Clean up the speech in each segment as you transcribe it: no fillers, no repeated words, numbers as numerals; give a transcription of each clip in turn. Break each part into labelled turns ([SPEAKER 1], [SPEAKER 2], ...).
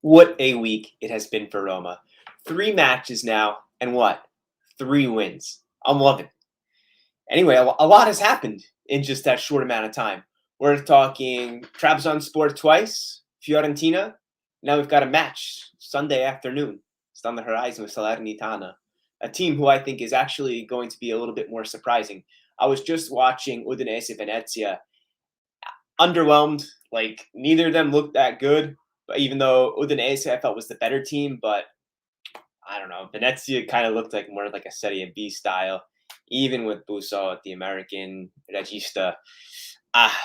[SPEAKER 1] What a week it has been for Roma. 3 matches now, and what? 3 wins. I'm loving it. Anyway, a lot has happened in just that short amount of time. We're talking Trabzonspor twice, Fiorentina. Now we've got a match Sunday afternoon. It's on the horizon with Salernitana, a team who I think is actually going to be a little bit more surprising. I was just watching Udinese Venezia. Underwhelmed. Like, neither of them looked that good. But even though Udinese I felt was the better team, but I don't know. Venezia kind of looked like more like a Serie B style, even with Busso, the American Regista. Ah,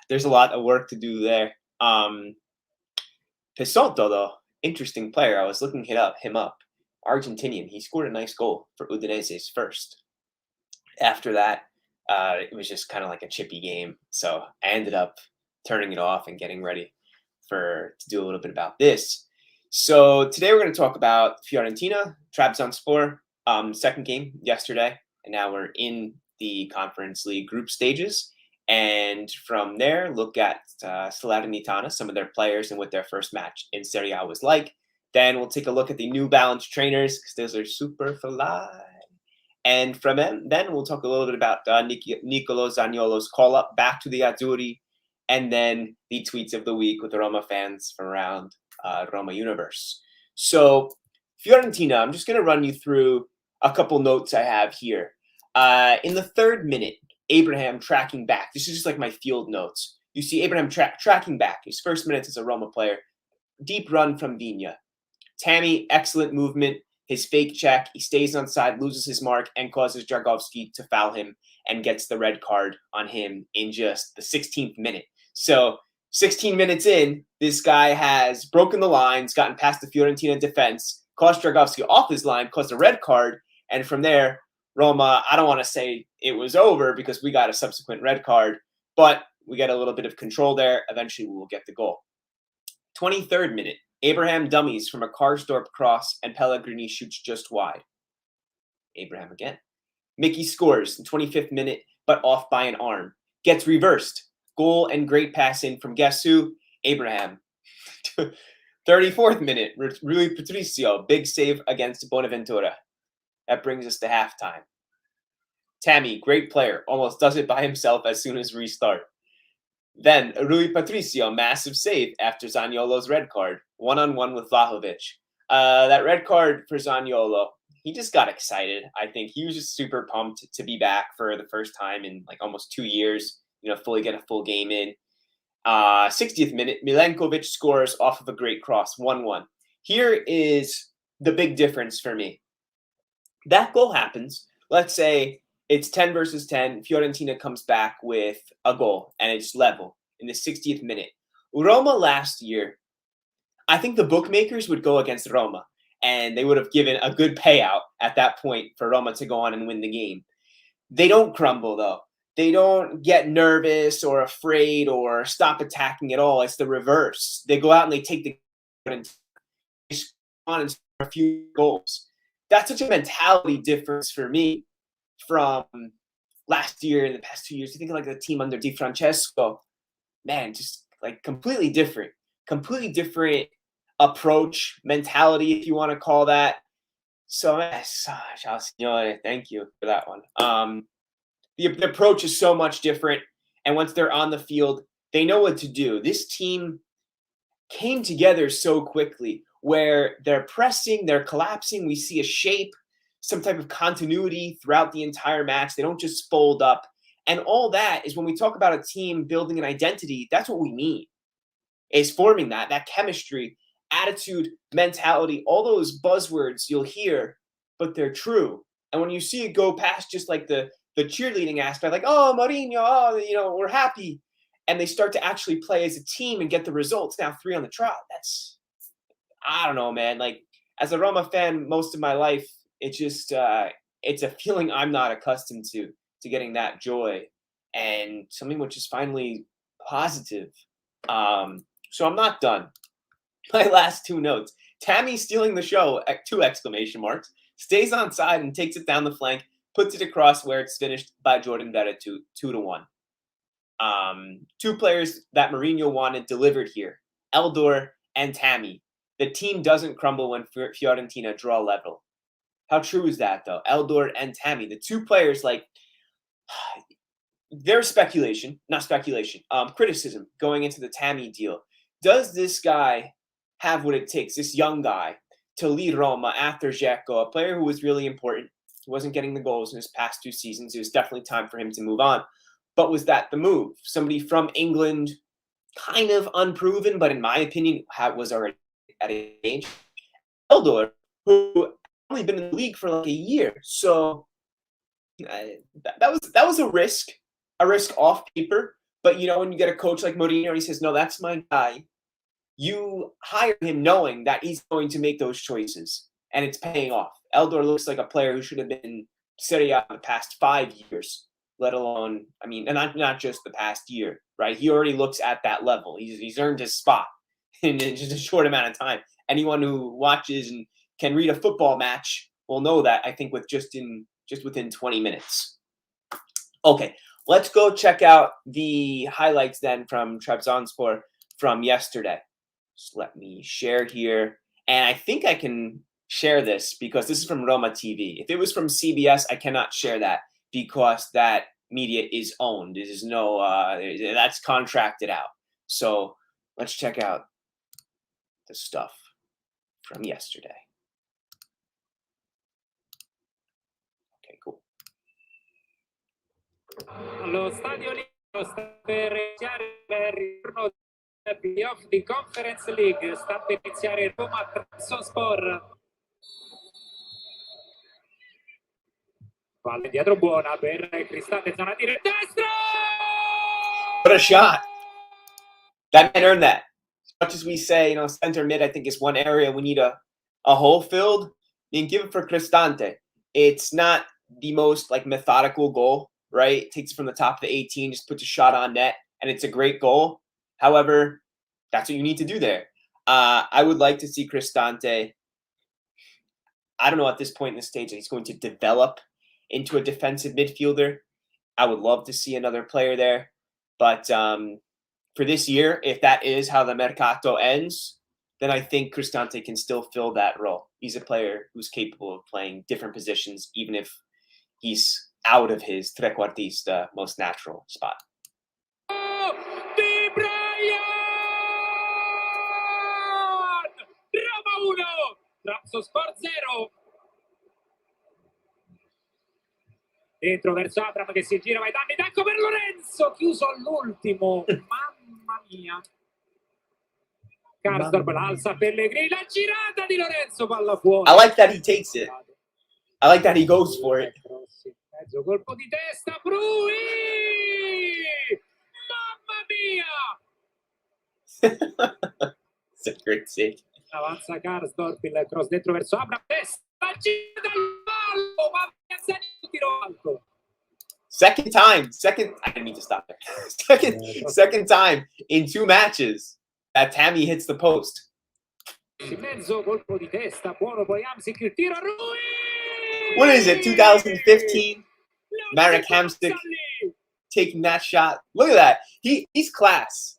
[SPEAKER 1] there's a lot of work to do there. Pisotto, though, interesting player. I was looking him up. Argentinian. He scored a nice goal for Udinese's first. After that, it was just kind of like a chippy game. So I ended up turning it off and getting ready to do a little bit about this. So today we're going to talk about Fiorentina, Trabzonspor, second game yesterday, and now we're in the Conference League group stages. And from there, look at Salernitana, some of their players, and what their first match in Serie A was like. Then we'll take a look at the New Balance trainers, because those are super fly. And from then we'll talk a little bit about Nicolo Zaniolo's call-up back to the Azzurri, and then the tweets of the week with the Roma fans from around Roma universe. So Fiorentina, I'm just going to run you through a couple notes I have here. In the 3rd minute, Abraham tracking back. This is just like my field notes. You see Abraham tracking back. His first minutes as a Roma player. Deep run from Vigna. Tammy, excellent movement. His fake check. He stays on side, loses his mark, and causes Jargovski to foul him and gets the red card on him in just the 16th minute. So 16 minutes in, this guy has broken the lines, gotten past the Fiorentina defense, caused Jargovski off his line, caused a red card, and from there, Roma, I don't want to say it was over because we got a subsequent red card, but we get a little bit of control there. Eventually, we will get the goal. 23rd minute, Abraham dummies from a Karsdorp cross, and Pellegrini shoots just wide. Abraham again. Mickey scores in 25th minute, but off by an arm. Gets reversed. Goal and great pass in from guess who? Abraham. 34th minute, Rui Patricio, big save against Bonaventura. That brings us to halftime. Tammy, great player, almost does it by himself as soon as restart. Then Rui Patricio, massive save after Zaniolo's red card, 1-on-1 with Vlahovic. That red card for Zaniolo, he just got excited. I think he was just super pumped to be back for the first time in like almost 2 years, fully get a full game in. 60th minute, Milenkovic scores off of a great cross, 1-1. Here is the big difference for me. That goal happens. Let's say it's 10 versus 10. Fiorentina comes back with a goal, and it's level in the 60th minute. Roma last year, I think the bookmakers would go against Roma, and they would have given a good payout at that point for Roma to go on and win the game. They don't crumble, though. They don't get nervous or afraid or stop attacking at all. It's the reverse. They go out and they take the and on and score a few goals. That's such a mentality difference for me from last year and the past 2 years. You think of like the team under Di Francesco, man, just like completely different approach, mentality, if you want to call that. So, ciao signore, thank you for that one. The approach is so much different, and once they're on the field, they know what to do. This team came together so quickly where they're pressing, they're collapsing. We see a shape, some type of continuity throughout the entire match. They don't just fold up. And all that is when we talk about a team building an identity, that's what we mean, is forming that chemistry, attitude, mentality, all those buzzwords you'll hear, but they're true. And when you see it go past just like the cheerleading aspect, like, oh, Mourinho, we're happy. And they start to actually play as a team and get the results. Now 3 on the trot. That's, I don't know, man. Like, as a Roma fan most of my life, it's just, it's a feeling I'm not accustomed to getting that joy and something which is finally positive. So I'm not done. My last 2 notes. Tammy stealing the show at 2 exclamation marks, stays on side and takes it down the flank, puts it across where it's finished by Jordan Vera 2-1. 2 players that Mourinho wanted delivered here, Eldor and Tammy. the team doesn't crumble when Fiorentina draw level. How true is that, though? Eldor and Tammy, the two players, like, there's speculation, not speculation, criticism going into the Tammy deal. Does this guy have what it takes, this young guy, to lead Roma after Dzeko, a player who was really important? He wasn't getting the goals in his past 2 seasons. It was definitely time for him to move on. But was that the move? Somebody from England, kind of unproven, but in my opinion, was already at an age. Eldor, who only been in the league for like a year, so that was a risk off paper. But you know, when you get a coach like Mourinho, and he says, "No, that's my guy," you hire him knowing that he's going to make those choices, and it's paying off. Eldor looks like a player who should have been Serie A the past 5 years, let alone, I mean, and not just the past year, right? He already looks at that level. He's earned his spot in just a short amount of time. Anyone who watches and can read a football match will know that, I think, with just within 20 minutes. Okay, let's go check out the highlights then from Trabzonspor from yesterday. Just let me share here. And I think I can share this because this is from Roma TV. If it was from CBS, I cannot share that because that media is owned. There is no, that's contracted out. So let's check out the stuff from yesterday. Okay, cool.
[SPEAKER 2] Allo stadio Olimpico sta per iniziare il ritorno del playoff di Conference League, sta per iniziare Roma-Trabzonspor. Palla dietro buona per Cristante, zona di destro!
[SPEAKER 1] What a shot! That man earned that. As much as we say, you know, center mid, I think is one area we need a hole filled. Then give it for Cristante. It's not the most like methodical goal, right? It takes it from the top of the 18, just puts a shot on net, and it's a great goal. However, that's what you need to do there. I would like to see Cristante. I don't know at this point in the stage that he's going to develop into a defensive midfielder. I would love to see another player there, but for this year, if that is how the Mercato ends, then I think Cristante can still fill that role. He's a player who's capable of playing different positions, even if he's out of his trequartista most natural spot.
[SPEAKER 2] Di Brian! Roma 1, Trabzonspor 0. Dentro verso Abram che si gira, va ai danni, ecco per Lorenzo, chiuso all'ultimo. Mamma mia. Karsdorp l'alza Pellegrini, la girata di Lorenzo, palla fuori.
[SPEAKER 1] I like that he takes it. I like that he goes for it.
[SPEAKER 2] Mezzo colpo di testa, Brui! Mamma mia!
[SPEAKER 1] It's a great save.
[SPEAKER 2] Avanza Karsdorp, il cross dentro verso Abram, testa, gira dal ballo, ma tiro alto.
[SPEAKER 1] Second time. I didn't mean to stop there. Second time in 2 matches that Tammy hits the post.
[SPEAKER 2] Mezzo colpo di testa, buono poi Hamsik, il tiro a Rui!
[SPEAKER 1] What is it, 2015? Marek Hamsik taking that shot. Look at that. He's class.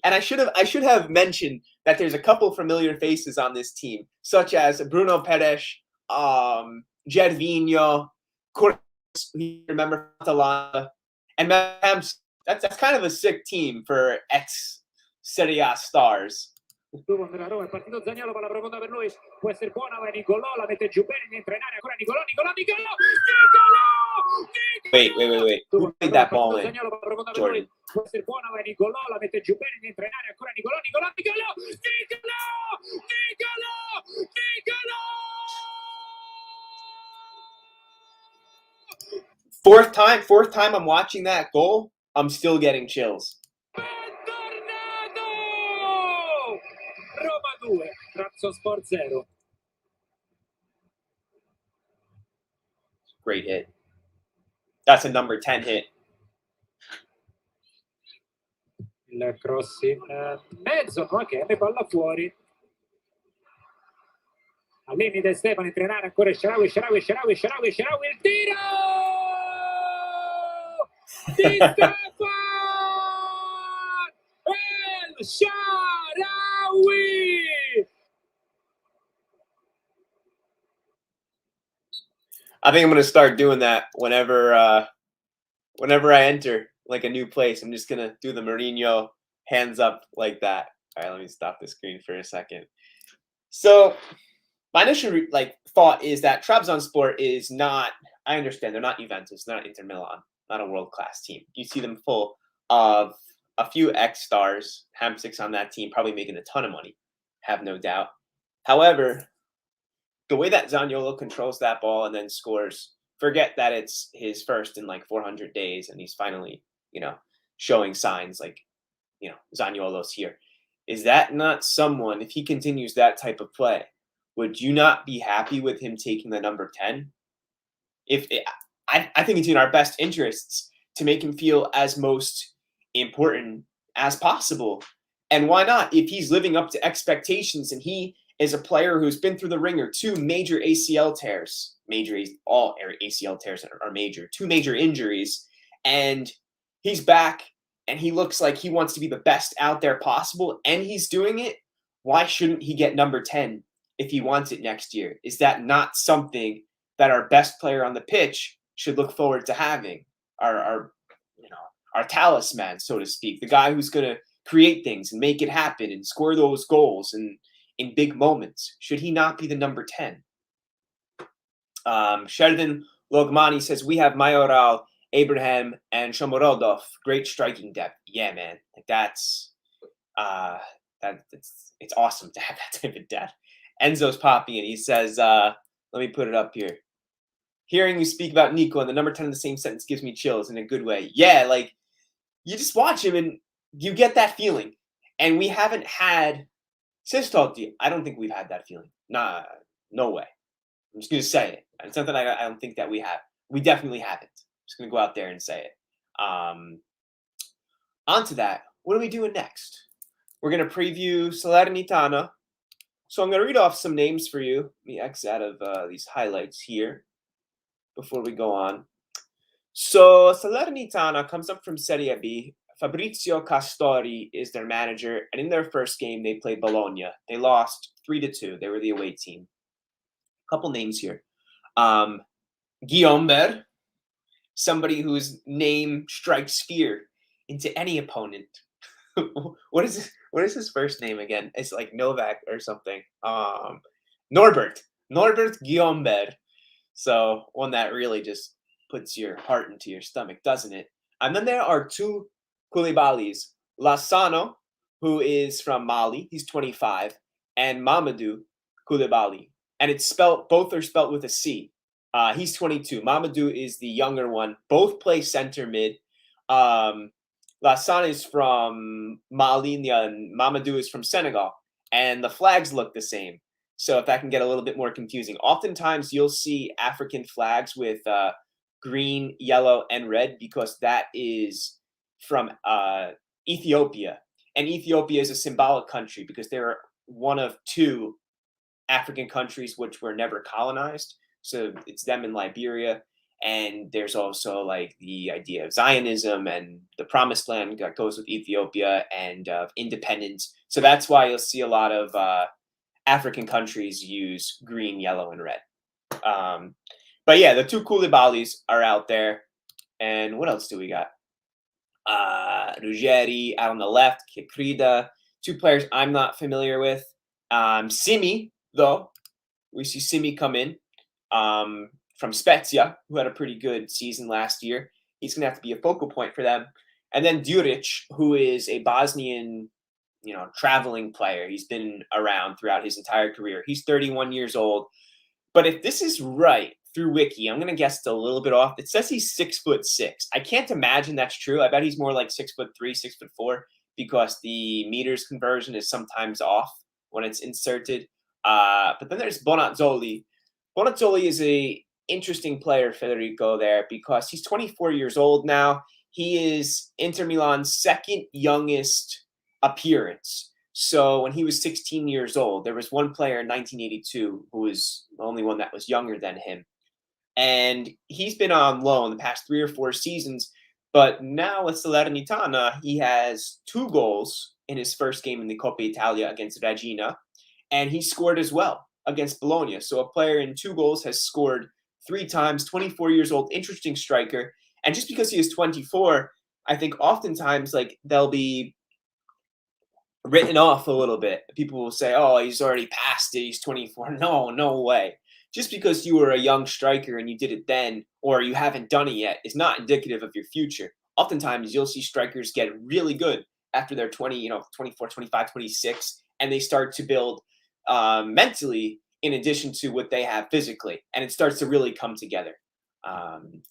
[SPEAKER 1] And I should have mentioned that there's a couple familiar faces on this team, such as Bruno Peres, Gervinho, remember Atalanta, and that's kind of a sick team for ex Serie A stars.
[SPEAKER 2] Roma è partito Zaniolo, palla profonda per lui, può essere buona, ma Nicolò la mette giù bene, entra in area ancora Nicolò.
[SPEAKER 1] Wait. Who played that ball in?
[SPEAKER 2] Jordan. Può essere buona, ma Nicolò la mette giù bene, entra in area ancora Nicolò.
[SPEAKER 1] Fourth time I'm watching that goal, I'm still getting chills.
[SPEAKER 2] Roma 2, Trabzonspor 0.
[SPEAKER 1] Great hit. That's a number 10 hit.
[SPEAKER 2] Il cross in mezzo, ok, palla fuori. Al limite Stefano, entra in area ancora Sharawi, il tiro! Di Stefan! El Sharawi!
[SPEAKER 1] I think I'm gonna start doing that whenever I enter like a new place. I'm just gonna do the Mourinho hands up like that. All right, let me stop the screen for a second. So my initial thought is that Trabzonspor is not. I understand they're not Juventus, not Inter Milan, not a world class team. You see them full of a few ex stars, Hamsic's on that team, probably making a ton of money, have no doubt. However, the way that Zaniolo controls that ball and then scores, forget that it's his first in like 400 days, and he's finally, showing signs like, Zaniolo's here. Is that not someone, if he continues that type of play, would you not be happy with him taking the number 10? I think it's in our best interests to make him feel as most important as possible. And why not? If he's living up to expectations and he is a player who's been through the ringer, two major ACL tears, all ACL tears are major, two major injuries, and he's back and he looks like he wants to be the best out there possible, and he's doing it, why shouldn't he get number 10 if he wants it next year? Is that not something that our best player on the pitch should look forward to having? Our talisman, so to speak, the guy who's going to create things and make it happen and score those goals and in big moments. Should he not be the number 10? Sheridan Logmani says, we have Mayoral, Abraham, and Shomorodov. Great striking depth. Yeah, man. It's awesome to have that type of depth. Enzo's popping and he says, let me put it up here. Hearing you speak about Nico and the number 10 in the same sentence gives me chills in a good way. Yeah, like, you just watch him and you get that feeling. And we haven't had, Sistolti, I don't think we've had that feeling. Nah, no way. I'm just going to say it. It's something I don't think that we have. We definitely haven't. I'm just going to go out there and say it. On to that, what are we doing next? We're going to preview Salernitana. So I'm going to read off some names for you. Let me X out of these highlights here before we go on. So Salernitana comes up from Serie B. Fabrizio Castori is their manager, and in their first game, they played Bologna. They lost 3-2. They were the away team. A couple names here. Guillaume, somebody whose name strikes fear into any opponent. What is his first name again? It's like Novak or something. Norbert Guillaume. So one that really just puts your heart into your stomach, doesn't it? And then there are two Koulibalis, Lassano, who is from Mali, he's 25, and Mamadou Koulibaly. And both are spelled with a C. He's 22. Mamadou is the younger one. Both play center mid. Lassana is from Mali, and Mamadou is from Senegal. And the flags look the same. So if that can get a little bit more confusing. Oftentimes you'll see African flags with green, yellow, and red because that is from Ethiopia. And Ethiopia is a symbolic country because they're one of two African countries which were never colonized. So it's them in Liberia. And there's also like the idea of Zionism and the promised land that goes with Ethiopia and independence. So that's why you'll see a lot of African countries use green, yellow, and red. But yeah, the two Koulibalys are out there. And what else do we got? Ruggeri out on the left, Kekrida, two players I'm not familiar with. Simi, though, we see Simi come in from Spezia, who had a pretty good season last year. He's going to have to be a focal point for them. And then Djuric, who is a Bosnian, traveling player. He's been around throughout his entire career. He's 31 years old. But if this is right through Wiki, I'm going to guess it's a little bit off. It says he's 6'6". I can't imagine that's true. I bet he's more like 6'3", 6'4", because the meters conversion is sometimes off when it's inserted. But then there's Bonazzoli. Bonazzoli is a interesting player, Federico, there because he's 24 years old now. He is Inter Milan's second youngest appearance. So when he was 16 years old, there was one player in 1982 who was the only one that was younger than him. And he's been on loan the past 3 or 4 seasons. But now with Salernitana, he has 2 goals in his first game in the Coppa Italia against Regina. And he scored as well against Bologna. So a player in 2 goals has scored 3 times, 24 years old, interesting striker. And just because he is 24, I think oftentimes like they'll be written off a little bit. People will say, "Oh, he's already past it. He's 24." No, no way. Just because you were a young striker and you did it then, or you haven't done it yet, is not indicative of your future. Oftentimes, you'll see strikers get really good after they're 20, 24, 25, 26, and they start to build mentally in addition to what they have physically, and it starts to really come together. Um,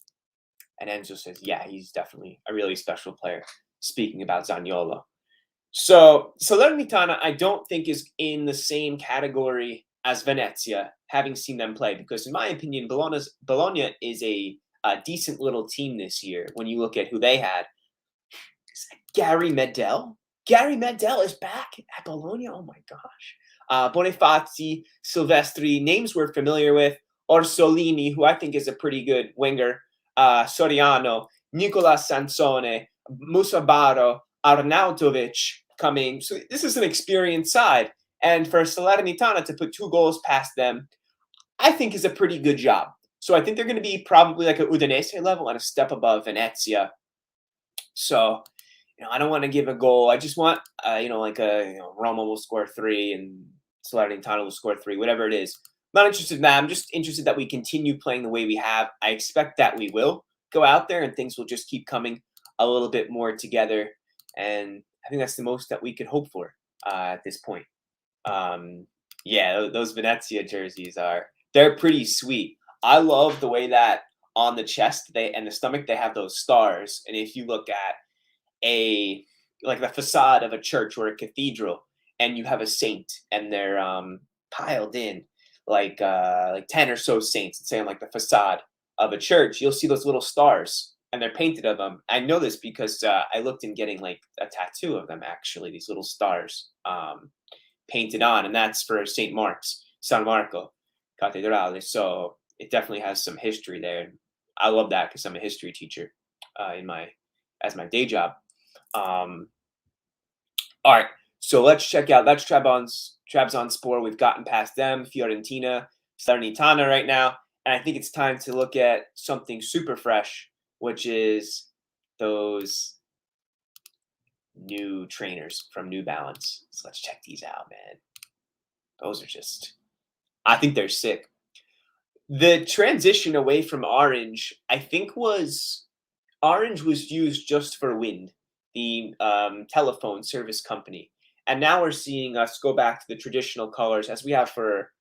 [SPEAKER 1] and Enzo says, "Yeah, he's definitely a really special player." Speaking about Zaniolo. So Salernitana, I don't think is in the same category as Venezia, having seen them play, because in my opinion, Bologna is a decent little team this year. When you look at who they had, Gary Medel. Gary Medel is back at Bologna. Oh my gosh. Bonifazi, Silvestri, names we're familiar with. Orsolini, who I think is a pretty good winger. Soriano, Nicola Sansone, Musabaro, Arnautovic coming. So this is an experienced side. And for Salernitana to put 2 goals past them, I think is a pretty good job. So I think they're going to be probably like a Udinese level and a step above Venezia. So, I don't want to give a goal. I just want, Roma will score 3 and Salernitana will score 3, whatever it is. Not interested in that. I'm just interested that we continue playing the way we have. I expect that we will go out there and things will just keep coming a little bit more together. And I think that's the most that we could hope for at this point. Yeah, those Venezia jerseys they're pretty sweet. I love the way that on the chest and the stomach they have those stars. And if you look at like the facade of a church or a cathedral, and you have a saint, and they're piled in like 10 or so saints, say on like the facade of a church, you'll see those little stars, and they're painted of them. I know this because I looked in getting like a tattoo of them. Actually, these little stars painted on, and that's for Saint Mark's, San Marco Catedrale. So it definitely has some history there. I love that because I'm a history teacher as my day job. All right, so let's check out. That's Trabzonspor. We've gotten past them. Fiorentina, Salernitana right now, and I think it's time to look at something super fresh, which is those new trainers from New Balance. So let's check these out, man. Those are I think they're sick. The transition away from orange, I think orange was used just for Wind, the telephone service company. And now we're seeing us go back to the traditional colors as we have for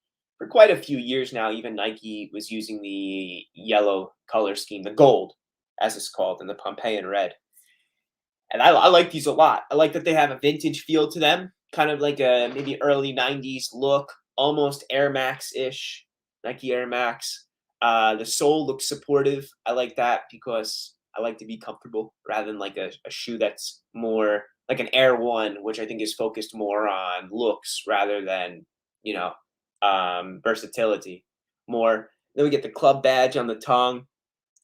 [SPEAKER 1] quite a few years now. Even Nike was using the yellow color scheme, the gold, as it's called, and the Pompeian red. And I like these a lot. I like that they have a vintage feel to them, kind of like a maybe early 90s look, almost Air Max-ish, Nike Air Max. The sole looks supportive. I like that because I like to be comfortable rather than like a shoe that's more like an Air One, which I think is focused more on looks rather than, versatility. More. Then we get the club badge on the tongue.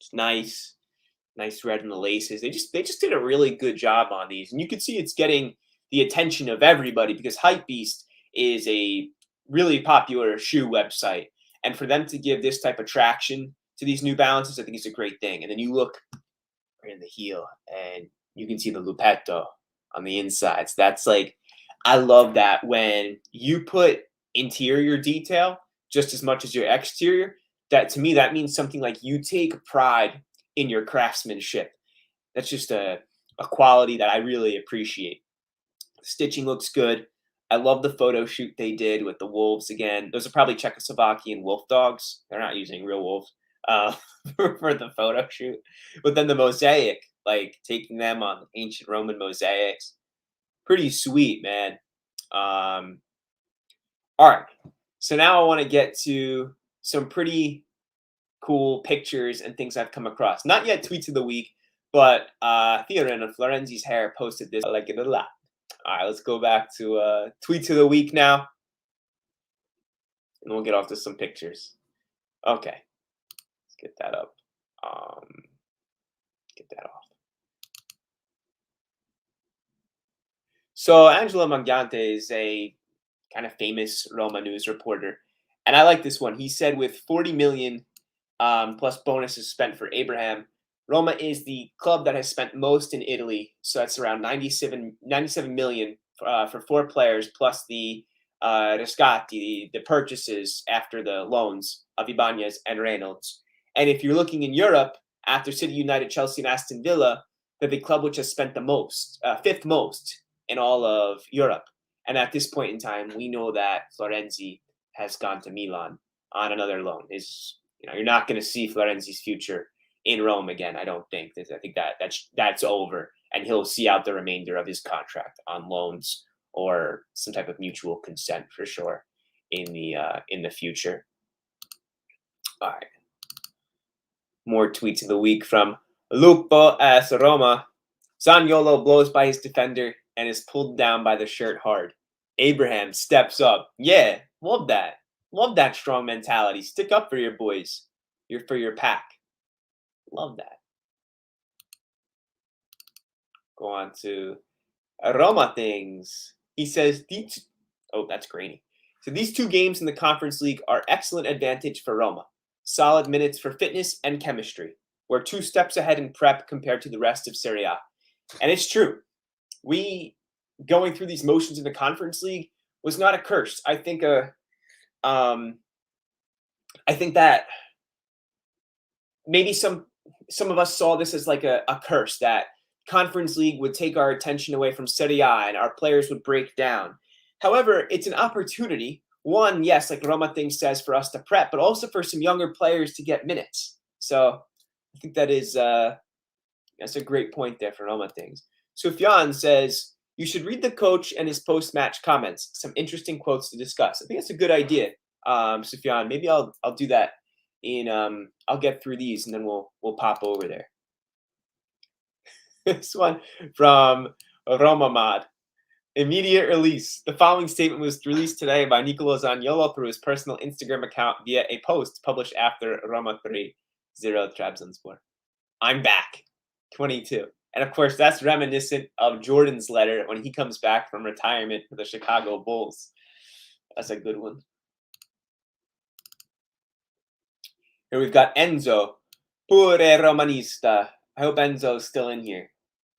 [SPEAKER 1] It's nice red in the laces. They just did a really good job on these, and you can see it's getting the attention of everybody because Hypebeast is a really popular shoe website, and for them to give this type of traction to these New Balances, I think it's a great thing. And then you look right in the heel, and you can see the lupetto on the insides. That's like, I love that when you put interior detail just as much as your exterior. That to me, that means something like you take pride in your craftsmanship. That's just a quality that I really appreciate. The stitching looks good. I love the photo shoot they did with the wolves again. Those are probably Czechoslovakian wolf dogs. They're not using real wolves for the photo shoot. But then the mosaic, like taking them on ancient Roman mosaics, pretty sweet, man. All right. So now I want to get to some pretty cool pictures and things I've come across. Not yet tweets of the week, but Theoren of Florenzi's Hair posted this. I like it a lot. All right, let's go back to tweets of the week now, and we'll get off to some pictures. Okay, let's get that up. Get that off. So Angelo Mangiante is a kind of famous Roma news reporter, and I like this one. He said, with 40 million plus bonuses spent for Abraham. Roma is the club that has spent most in Italy, so that's around 97 million for 4 players, plus the riscatti, the purchases after the loans of Ibanez and Reynolds. And if you're looking in Europe, after City, United, Chelsea, and Aston Villa, they're the club which has spent the most, 5th most in all of Europe. And at this point in time, we know that Florenzi has gone to Milan on another loan. You're not going to see Florenzi's future in Rome again. I don't think. I think that's over, and he'll see out the remainder of his contract on loans or some type of mutual consent for sure in the future. All right. More tweets of the week from Lupo as Roma. Zaniolo blows by his defender and is pulled down by the shirt hard. Abraham steps up. Yeah, love that. Love that strong mentality. Stick up for your boys. For your pack. Love that. Go on to Roma things. He says, that's grainy. So these 2 games in the Conference League are excellent advantage for Roma. Solid minutes for fitness and chemistry. We're 2 steps ahead in prep compared to the rest of Serie A. And it's true. We going through these motions in the Conference League was not a curse. I think that maybe some of us saw this as like a curse, that Conference League would take our attention away from Serie A and our players would break down. However, it's an opportunity. One, yes, like Roma things says, for us to prep, but also for some younger players to get minutes. So I think that's a great point there for Roma things. Sufyan says, you should read the coach and his post-match comments. Some interesting quotes to discuss. I think that's a good idea, Sufyan. Maybe I'll do that. I'll get through these and then we'll pop over there. This one from Roma Mod. Immediate release. The following statement was released today by Nicolo Zaniolo through his personal Instagram account via a post published after Roma 3-0 Trabzonspor. I'm back. 22. And of course, that's reminiscent of Jordan's letter when he comes back from retirement for the Chicago Bulls. That's a good one. Here we've got Enzo. Pure Romanista. I hope Enzo's still in here.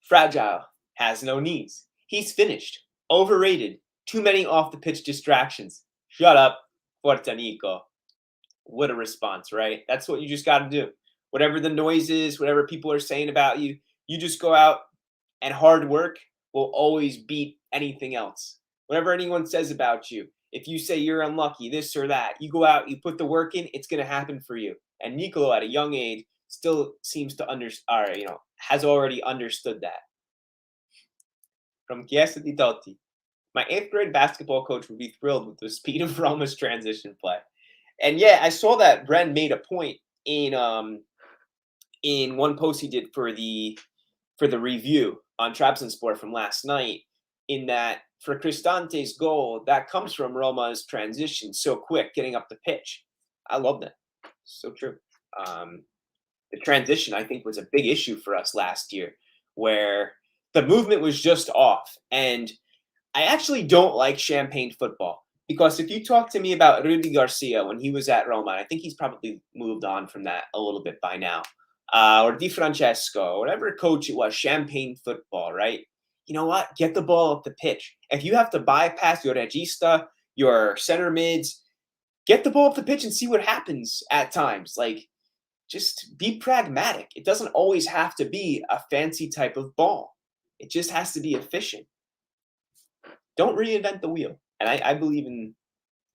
[SPEAKER 1] Fragile. Has no knees. He's finished. Overrated. Too many off-the-pitch distractions. Shut up, Forza Nico. What a response, right? That's what you just got to do. Whatever the noise is, whatever people are saying about you, you just go out and hard work will always beat anything else. Whatever anyone says about you, if you say you're unlucky, this or that, you go out, you put the work in, it's going to happen for you. And Nicolo, at a young age, still seems to has already understood that. From Chiesa di Totti. My 8th grade basketball coach would be thrilled with the speed of Roma's transition play. And yeah, I saw that Bren made a point in one post he did for the review on Trabzonspor from last night, in that for Cristante's goal, that comes from Roma's transition so quick, getting up the pitch. I love that. So true. The transition, I think, was a big issue for us last year, where the movement was just off. And I actually don't like champagne football, because if you talk to me about Rudy Garcia when he was at Roma, I think he's probably moved on from that a little bit by now, or Di Francesco, whatever coach it was, champagne football, right? You know what? Get the ball up the pitch. If you have to bypass your regista, your center mids, get the ball up the pitch and see what happens at times. Like, just be pragmatic. It doesn't always have to be a fancy type of ball. It just has to be efficient. Don't reinvent the wheel. And I believe in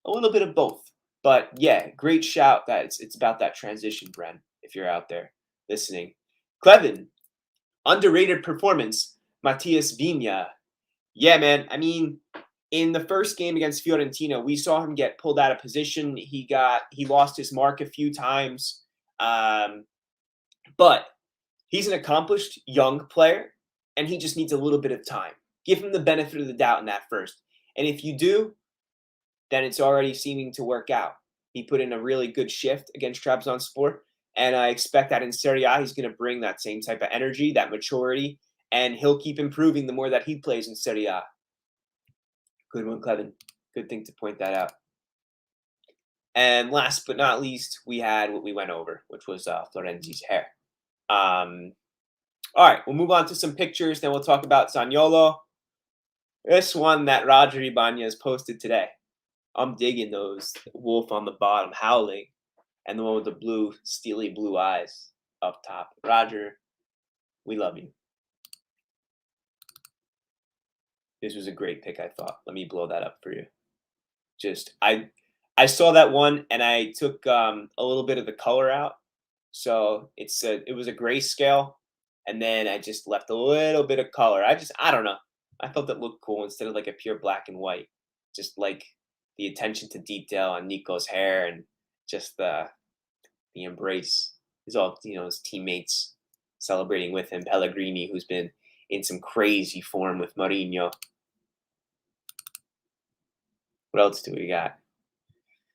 [SPEAKER 1] a little bit of both. But yeah, great shout that it's about that transition, Bren, if you're out there listening. Clevin, underrated performance, Matias Vigna. Yeah, man. I mean, in the first game against Fiorentina, we saw him get pulled out of position. He lost his mark a few times. But he's an accomplished young player, and he just needs a little bit of time. Give him the benefit of the doubt in that first. And if you do, then it's already seeming to work out. He put in a really good shift against Trabzonspor, and I expect that in Serie A, he's going to bring that same type of energy, that maturity, and he'll keep improving the more that he plays in Serie A. Good one, Clevin. Good thing to point that out. And last but not least, we had what we went over, which was Florenzi's hair. All right, we'll move on to some pictures. Then we'll talk about Zaniolo. This one that Roger Ibanez posted today. I'm digging those wolf on the bottom howling, and the one with the blue, steely blue eyes up top. Roger, we love you. This was a great pick, I thought. Let me blow that up for you. Just I saw that one and I took a little bit of the color out, so it was a grayscale, and then I just left a little bit of color. I don't know. I thought that looked cool instead of like a pure black and white. Just like the attention to detail on Nico's hair and just the embrace. His all his teammates celebrating with him. Pellegrini, who's been in some crazy form with Mourinho. What else do we got?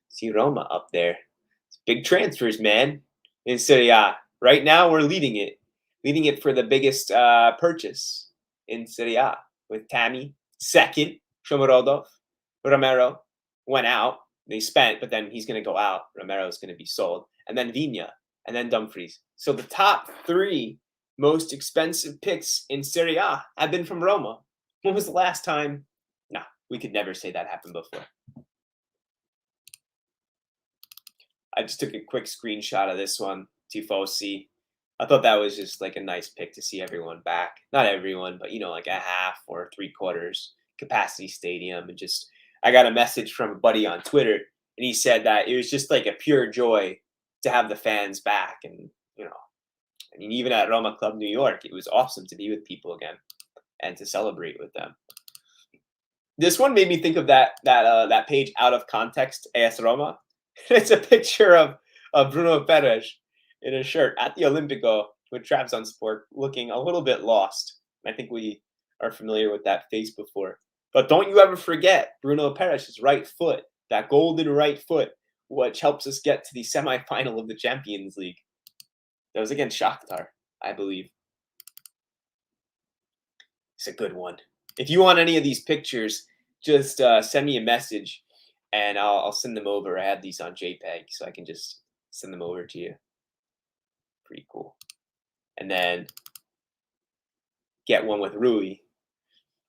[SPEAKER 1] See Roma up there. It's big transfers, man. In Serie A. Right now, we're leading it for the biggest purchase in Serie A with Tammy. Second, Shomorodov. Romero went out. They spent, but then he's going to go out. Romero's going to be sold. And then Vigna. And then Dumfries. So the top 3 most expensive picks in Serie A have been from Roma. When was the last time? Nah, we could never say that happened before. I just took a quick screenshot of this one, Tifosi. I thought that was just like a nice pick to see everyone back. Not everyone, but like a half or 3/4 capacity stadium. And just, I got a message from a buddy on Twitter, and he said that it was just like a pure joy to have the fans back. And, I mean, even at Roma Club New York, it was awesome to be with people again and to celebrate with them. This one made me think of that page Out of Context, AS Roma. It's a picture of Bruno Perez in a shirt at the Olimpico with Trabzonspor, looking a little bit lost. I think we are familiar with that face before. But don't you ever forget Bruno Perez's right foot, that golden right foot, which helps us get to the semifinal of the Champions League. That was against Shakhtar, I believe. It's a good one. If you want any of these pictures, just send me a message, and I'll send them over. I have these on JPEG, so I can just send them over to you. Pretty cool. And then get one with Rui.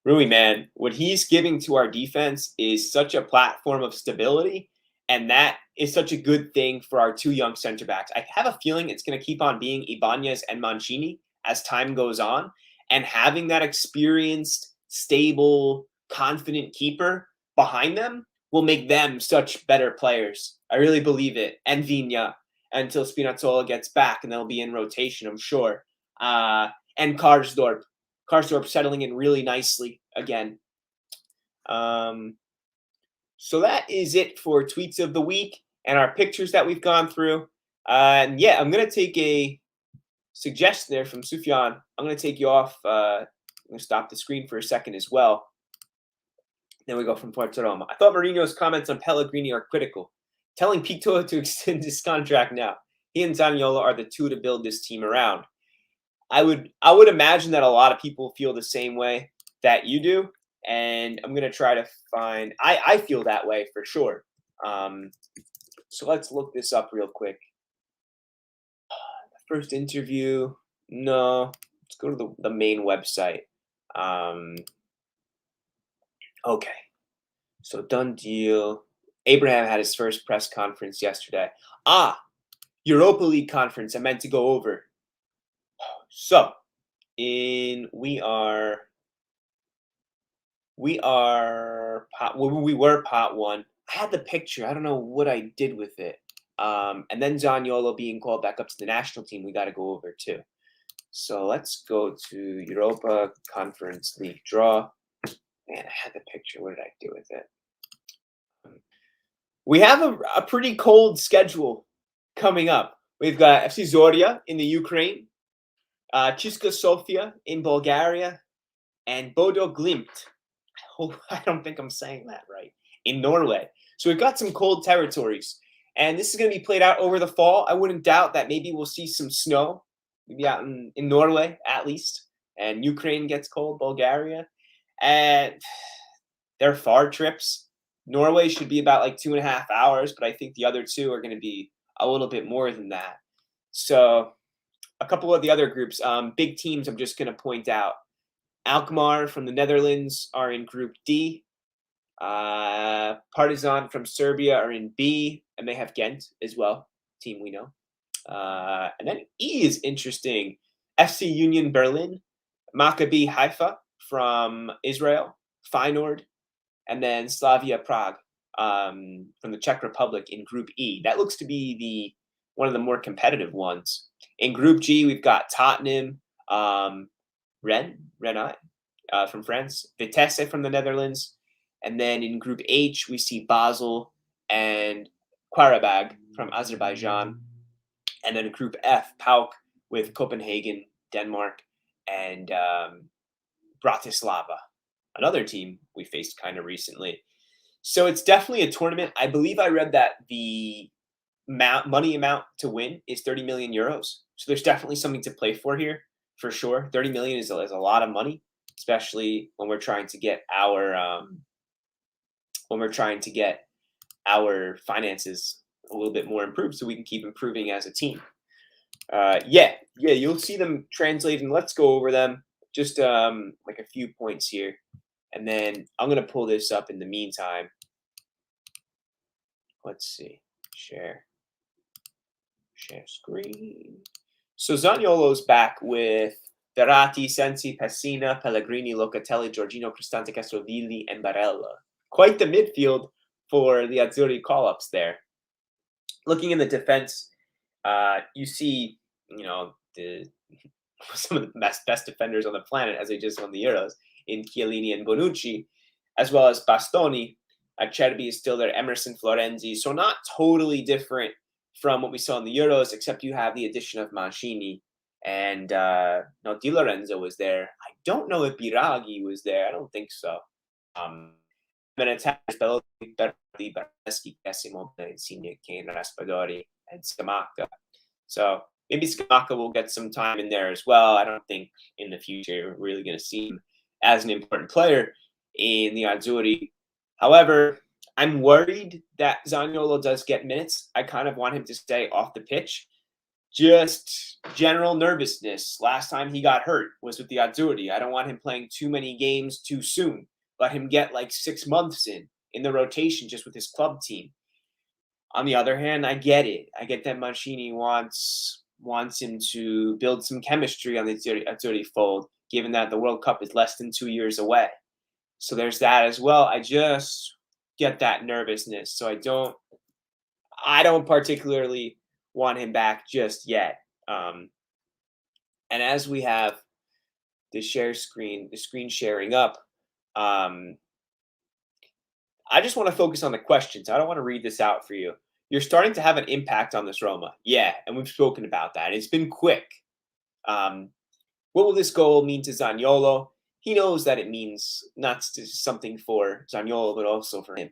[SPEAKER 1] Rui, man, what he's giving to our defense is such a platform of stability, and that is such a good thing for our 2 young center backs. I have a feeling it's going to keep on being Ibanez and Mancini as time goes on, and having that experienced, stable, confident keeper behind them will make them such better players. I really believe it. And Vigna, until Spinazzola gets back, and they'll be in rotation, I'm sure. And Karsdorp. Karsdorp settling in really nicely again. So that is it for tweets of the week and our pictures that we've gone through. And yeah, I'm going to take a suggestion there from Sufyan. I'm going to take you off. I'm going to stop the screen for a second as well. Then we go from Forza Roma. I thought Mourinho's comments on Pellegrini are critical. Telling Pito to extend his contract now. He and Zaniolo are the 2 to build this team around. I would imagine that a lot of people feel the same way that you do. And I'm going to try to find, I feel that way for sure. So let's look this up real quick. First interview. No, let's go to the main website. Okay. So done deal. Abraham had his first press conference yesterday. Europa League conference I meant to go over. So we were pot 1. I had the picture. I don't know what I did with it. And then Zaniolo being called back up to the national team, we got to go over too. So let's go to Europa Conference League draw. Man, I had the picture. What did I do with it? We have a pretty cold schedule coming up. We've got FC Zorya in the Ukraine, Chiska Sofia in Bulgaria, and Bodo Glimt. I don't think I'm saying that right. In Norway. So we've got some cold territories. And this is going to be played out over the fall. I wouldn't doubt that maybe we'll see some snow. Maybe out in Norway, at least. And Ukraine gets cold, Bulgaria. And they're far trips. Norway should be about like 2.5 hours, but I think the other two are going to be a little bit more than that. So a couple of the other groups, big teams I'm just going to point out. Alkmaar from the Netherlands are in Group D. Partizan from Serbia are in B, and they have Ghent as well, team we know. And then E is interesting. FC Union Berlin, Maccabi Haifa from Israel, Feyenoord, and then Slavia Prague from the Czech Republic in Group E. That looks to be one of the more competitive ones. In Group G, we've got Tottenham, Rennes from France, Vitesse from the Netherlands, and then in Group H, we see Basel and Qarabag from Azerbaijan. And then Group F, PAOK with Copenhagen, Denmark, and Bratislava, another team we faced kind of recently. So it's definitely a tournament. I believe I read that the money amount to win is 30 million euros. So there's definitely something to play for here, for sure. 30 million is a lot of money, especially when we're trying to get our finances a little bit more improved, so we can keep improving as a team. You'll see them translating. Let's go over them. Just like a few points here, and then I'm gonna pull this up in the meantime. Let's see. Share screen. So Zaniolo's back with Verratti, Sensi, Pessina, Pellegrini, Locatelli, Giorgino, Cristante, Castrovilli, and Barella. Quite the midfield for the Azzurri call-ups there. Looking in the defense, you see, some of the best defenders on the planet, as they just won the Euros, in Chiellini and Bonucci, as well as Bastoni. Acerbi is still there, Emerson, Florenzi. So not totally different from what we saw in the Euros, except you have the addition of Mancini. And Di Lorenzo was there. I don't know if Biraghi was there. I don't think so. Then attackers Belotti, Berardi, Bernardeschi, Cassimo, Insigne, Kane, Raspadori, and Scamacca. So maybe Scamacca will get some time in there as well. I don't think in the future we're really going to see him as an important player in the Azzurri. However, I'm worried that Zaniolo does get minutes. I kind of want him to stay off the pitch. Just general nervousness. Last time he got hurt was with the Azzurri. I don't want him playing too many games too soon. Let him get like 6 months in the rotation just with his club team. On the other hand, I get it. I get that Mancini wants him to build some chemistry on the Azzurri fold, given that the World Cup is less than 2 years away. So there's that as well. I just get that nervousness. So I don't particularly want him back just yet. And as we have the screen sharing up, I just want to focus on the questions. I don't want to read this out for you. You're starting to have an impact on this Roma. Yeah, and we've spoken about that. It's been quick. What will this goal mean to Zaniolo? He knows that it means not just something for Zaniolo, but also for him.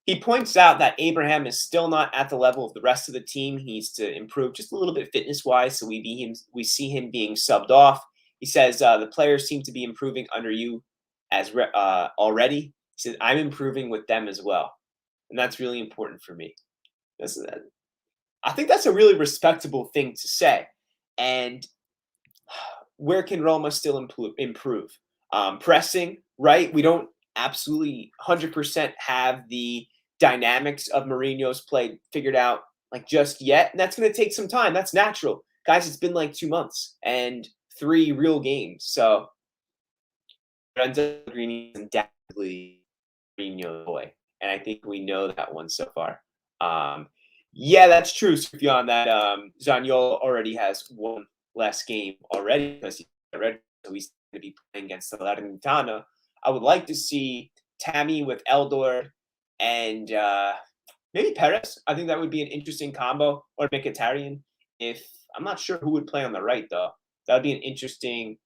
[SPEAKER 1] He points out that Abraham is still not at the level of the rest of the team. He needs to improve just a little bit fitness-wise, so we see him being subbed off. He says the players seem to be improving under you as already. He said, I'm improving with them as well. And that's really important for me. I think that's a really respectable thing to say. And where can Roma still improve? Pressing, right? We don't absolutely 100% have the dynamics of Mourinho's play figured out like just yet. And that's going to take some time. That's natural. Guys, it's been like 2 months and 3 real games. So Lorenzo Pellegrini is undoubtedly Mourinho's boy. And I think we know that one so far. Yeah, that's true, Sufjan, that Zaniolo already has 1 less game already because he's ready. So he's going to be playing against Salernitana. I would like to see Tammy with Eldor and maybe Perez. I think that would be an interesting combo, or Mkhitaryan. I'm not sure who would play on the right, though. That would be an interesting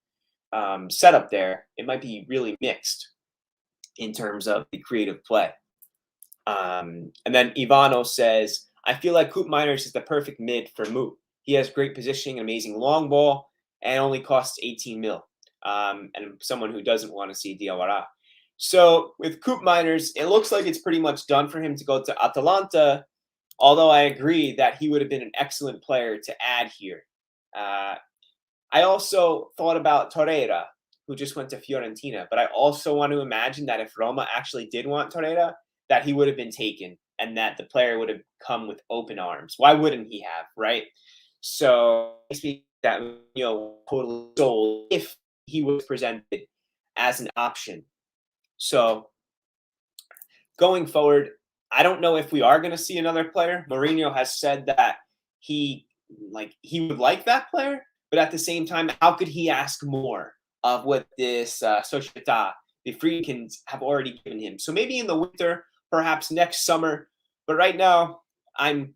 [SPEAKER 1] setup there. It might be really mixed in terms of the creative play. And then Ivano says, I feel like Koop Miners is the perfect mid for Moot. He has great positioning, amazing long ball, and only costs 18 mil. And someone who doesn't want to see Diawara. So with Coop Miners, it looks like it's pretty much done for him to go to Atalanta. Although I agree that he would have been an excellent player to add here. Uh, I also thought about Torreira, who just went to Fiorentina, but I also want to imagine that if Roma actually did want Torreira, that he would have been taken and that the player would have come with open arms. Why wouldn't he have, right? So it makes me that totally sold if he was presented as an option. So going forward, I don't know if we are going to see another player. Mourinho has said that he would like that player, but at the same time, how could he ask more of what this Società, the Friedkins, have already given him? So maybe in the winter, perhaps next summer. But right now, I'm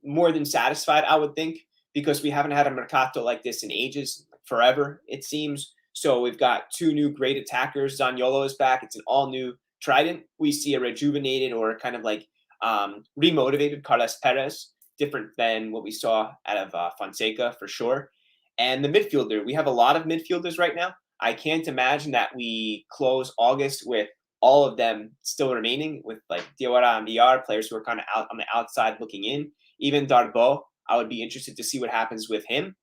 [SPEAKER 1] more than satisfied, I would think, because we haven't had a mercato like this in ages, forever, it seems. So we've got two new great attackers. Zaniolo is back. It's an all new Trident. We see a rejuvenated or kind of like remotivated Carles Perez, different than what we saw out of Fonseca for sure. And the midfielder, we have a lot of midfielders right now. I can't imagine that we close August with all of them still remaining, with like Diawara and VR, players who are kind of out on the outside looking in. Even Darboe, I would be interested to see what happens with him.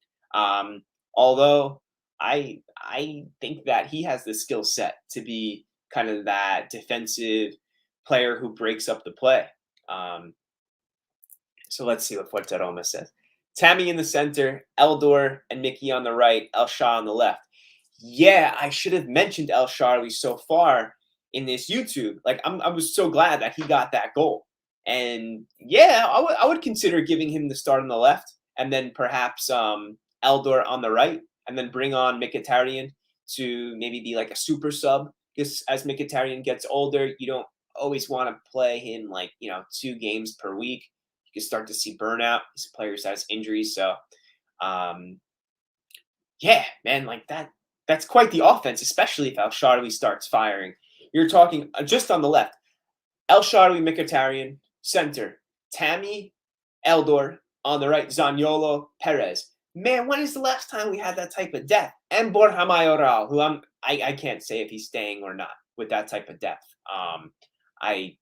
[SPEAKER 1] Although I think that he has the skill set to be kind of that defensive player who breaks up the play. So let's see what Forza Roma says. Tammy in the center, Eldor and Mickey on the right, El Shah on the left. Yeah, I should have mentioned El Shaarawy so far in this YouTube. Like, I was so glad that he got that goal. And yeah, I would consider giving him the start on the left, and then perhaps Eldor on the right, and then bring on Mkhitaryan to maybe be like a super sub. Because as Mkhitaryan gets older, you don't always want to play him like 2 games per week. You can start to see burnout. This player has injuries, so yeah, man, like that's quite the offense, especially if El Shaarawy starts firing. You're talking just on the left, El Shaarawy, Mkhitaryan, center, Tammy, Eldor, on the right, Zaniolo, Perez. Man, when is the last time we had that type of depth? And Borja Mayoral, who I can't say if he's staying or not with that type of depth. I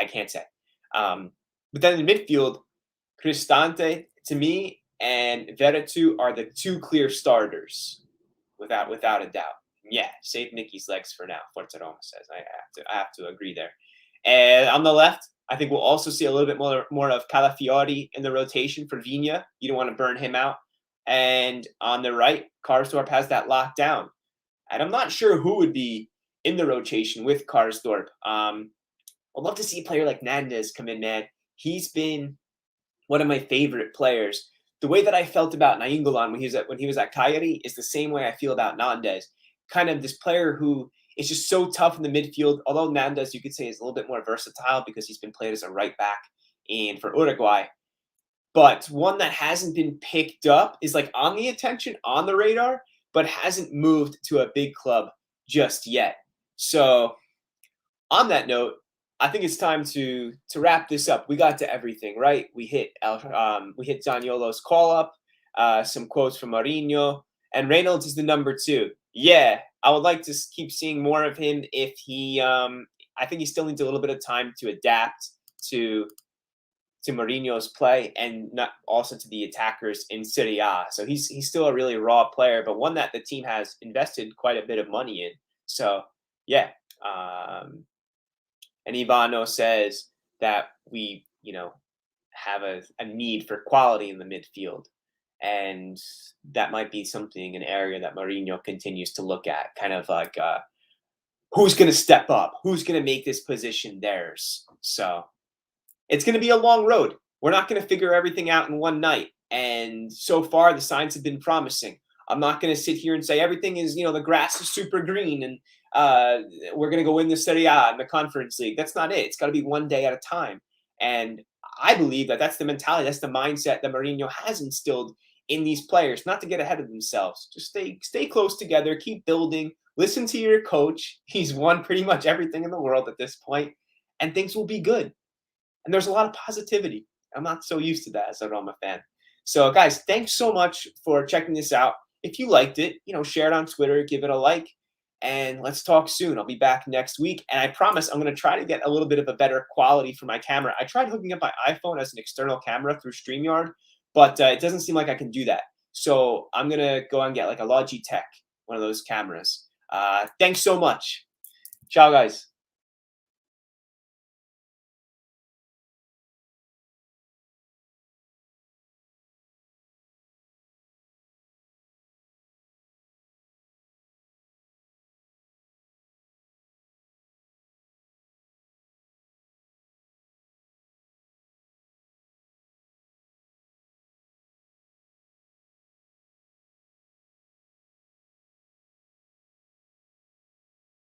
[SPEAKER 1] can't say. But then in midfield, Cristante, to me, and Veretout are the 2 clear starters, without a doubt. Yeah, save Nicky's legs for now. Forza Roma says I have to agree there. And on the left, I think we'll also see a little bit more of Calafiori in the rotation for Vigna. You don't want to burn him out. And on the right, Karsdorp has that locked down. And I'm not sure who would be in the rotation with Karsdorp. I'd love to see a player like Nandez come in, man. He's been one of my favorite players. The way that I felt about Nainggolan when he was at Cagliari is the same way I feel about Nandez. Kind of this player who is just so tough in the midfield. Although Nandez, you could say, is a little bit more versatile because he's been played as a right back and for Uruguay. But one that hasn't been picked up, is like on the attention, on the radar, but hasn't moved to a big club just yet. So on that note, I think it's time to wrap this up. We got to everything, right? We hit Zaniolo's call up, some quotes from Mourinho, and Reynolds is the number 2. Yeah, I would like to keep seeing more of him. If he, I think he still needs a little bit of time to adapt to Mourinho's play, and not also to the attackers in Serie A. So he's still a really raw player, but one that the team has invested quite a bit of money in. So yeah. And Ivano says that we, have a need for quality in the midfield. And that might be something, an area that Mourinho continues to look at, kind of like who's going to step up, who's going to make this position theirs. So it's going to be a long road. We're not going to figure everything out in one night. And so far, the signs have been promising. I'm not going to sit here and say everything is, the grass is super green and we're going to go win the Serie A and the Conference League. That's not it. It's got to be one day at a time. And I believe that that's the mentality, that's the mindset that Mourinho has instilled in these players, not to get ahead of themselves. Just stay close together, keep building, listen to your coach. He's won pretty much everything in the world at this point, and things will be good. And there's a lot of positivity. I'm not so used to that as a Roma fan. So, guys, thanks so much for checking this out. If you liked it, share it on Twitter, give it a like. and let's talk soon. I'll be back next week, and I promise I'm going to try to get a little bit of a better quality for my camera. I tried hooking up my iPhone as an external camera through StreamYard, but it doesn't seem like I can do that. So I'm going to go and get like a Logitech, one of those cameras. Thanks so much. Ciao, guys.